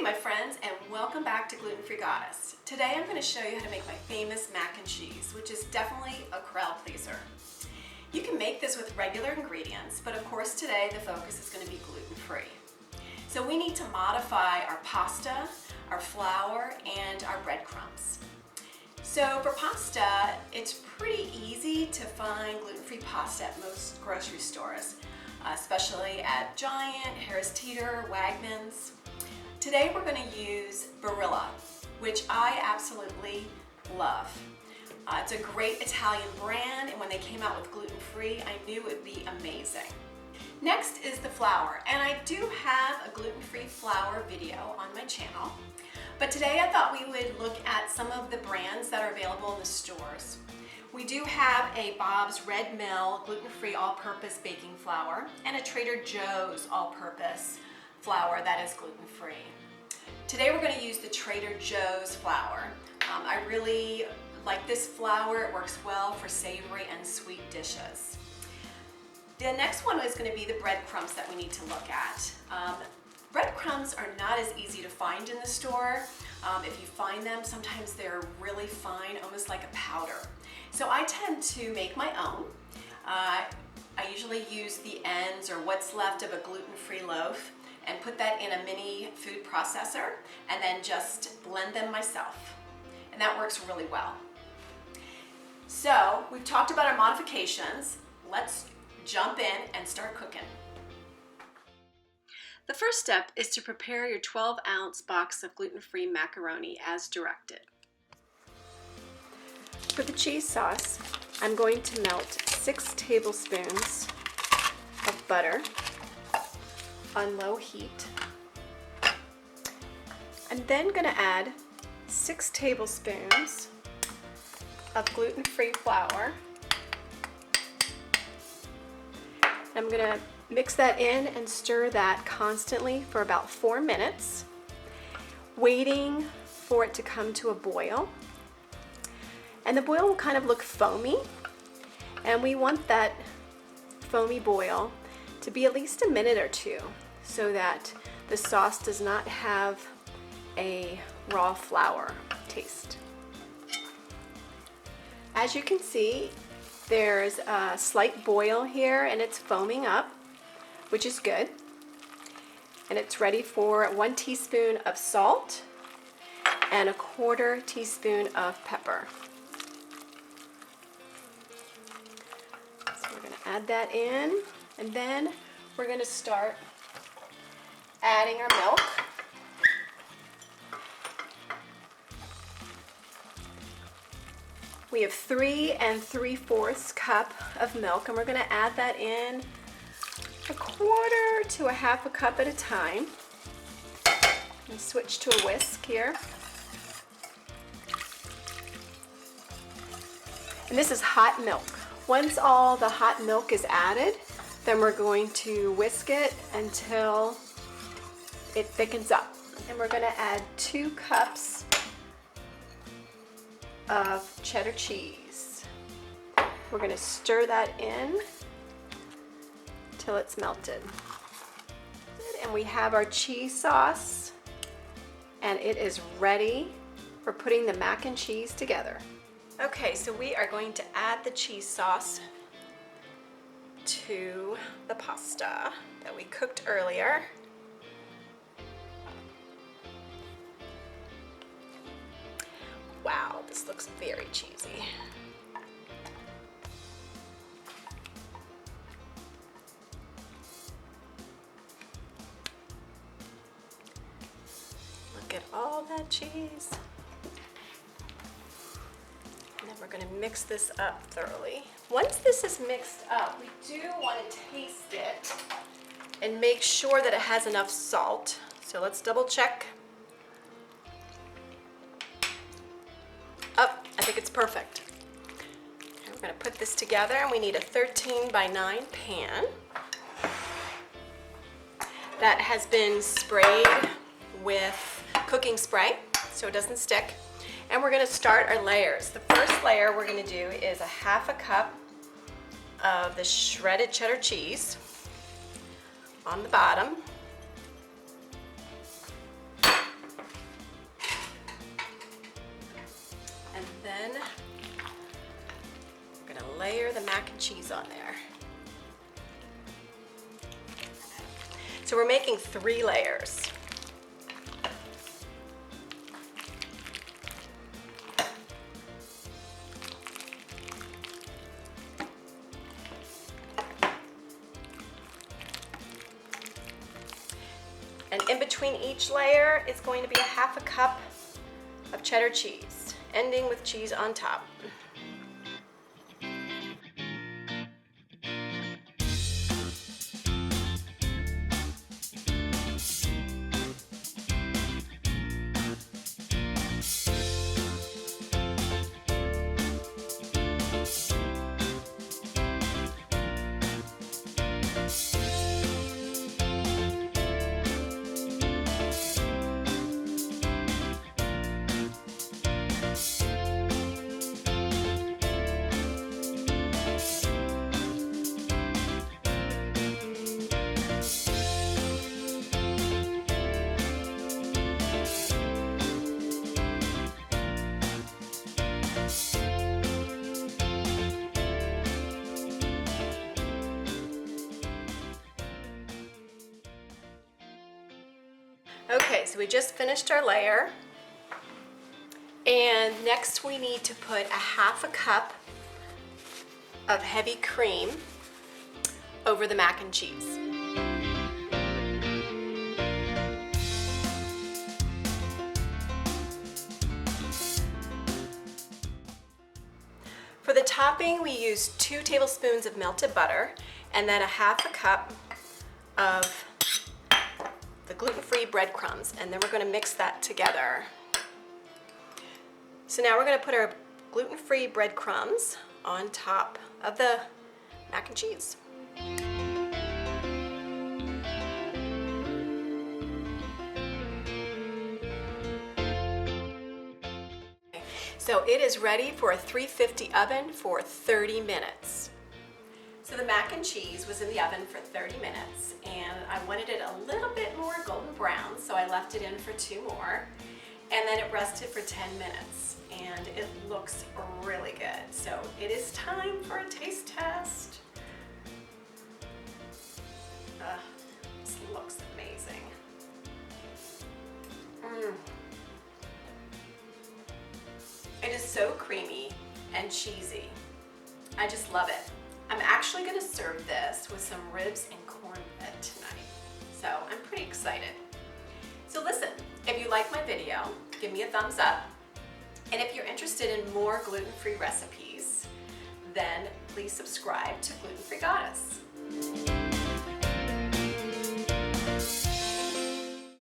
my friends, and welcome back to Gluten Free Goddess. Today I'm going to show you how to make my famous mac and cheese, which is definitely a crowd pleaser. You can make this with regular ingredients, but of course today the focus is going to be gluten-free. So we need to modify our pasta, our flour, and our breadcrumbs. So for pasta, it's pretty easy to find gluten-free pasta at most grocery stores, especially at Giant, Harris Teeter, Wegmans. Today we're going to use Barilla, which I absolutely love. It's a great Italian brand, and when they came out with gluten-free, I knew it would be amazing. Next is the flour, and I do have a gluten-free flour video on my channel, but today I thought we would look at some of the brands that are available in the stores. We do have a Bob's Red Mill gluten-free all-purpose baking flour and a Trader Joe's all-purpose flour that is gluten-free. Today we're going to use the Trader Joe's flour. I really like this flour. It works well for savory and sweet dishes. The next one is going to be the breadcrumbs that we need to look at. Breadcrumbs are not as easy to find in the store. If you find them, sometimes they're really fine, almost like a powder. So I tend to make my own. I usually use the ends or what's left of a gluten-free loaf and put that in a mini food processor and then just blend them myself. And that works really well. So we've talked about our modifications. Let's jump in and start cooking. The first step is to prepare your 12-ounce box of gluten-free macaroni as directed. For the cheese sauce, I'm going to melt 6 tablespoons of butter on low heat. I'm then going to add 6 tablespoons of gluten-free flour. I'm going to mix that in and stir that constantly for about 4 minutes, waiting for it to come to a boil. And the boil will kind of look foamy, and we want that foamy boil to be at least a minute or two so that the sauce does not have a raw flour taste. As you can see, there's a slight boil here and it's foaming up, which is good. And it's ready for 1 teaspoon of salt and 1/4 teaspoon of pepper. So we're going to add that in, and then we're going to start adding our milk. We have 3 3/4 cup of milk, and we're going to add that in 1/4 to 1/2 cup at a time. And switch to a whisk here. And this is hot milk. Once all the hot milk is added, then we're going to whisk it until it thickens up. And we're going to add 2 cups of cheddar cheese. We're going to stir that in till it's melted. And we have our cheese sauce, and it is ready for putting the mac and cheese together. Okay, so we are going to add the cheese sauce to the pasta that we cooked earlier. Wow, this looks very cheesy. Look at all that cheese. And then we're going to mix this up thoroughly. Once this is mixed up, we do want to taste it and make sure that it has enough salt. So let's double check. Oh, I think it's perfect. Okay, we're going to put this together, and we need a 13 by 9 pan that has been sprayed with cooking spray so it doesn't stick. And we're going to start our layers. The first layer we're going to do is 1/2 cup of the shredded cheddar cheese on the bottom. mac and cheese on there. So we're making 3 layers. And in between each layer is going to be 1/2 cup of cheddar cheese, ending with cheese on top. Okay, so we just finished our layer, and next we need to put 1/2 cup of heavy cream over the mac and cheese. For the topping, we use 2 tablespoons of melted butter and then 1/2 cup of the Gluten Free Breadcrumbs, and then we're going to mix that together. So now we're going to put our Gluten Free Breadcrumbs on top of the mac and cheese. So it is ready for a 350 oven for 30 minutes. So the mac and cheese was in the oven for 30 minutes, and I wanted it a little bit more golden brown, so I left it in for 2 more, and then it rested for 10 minutes, and it looks really good. So it is time for a taste test. This looks amazing. It is so creamy and cheesy. I just love it. I'm actually going to serve this with some ribs and cornbread tonight, so I'm pretty excited. So listen, if you like my video, give me a thumbs up, and if you're interested in more gluten-free recipes, then please subscribe to Gluten Free Goddess.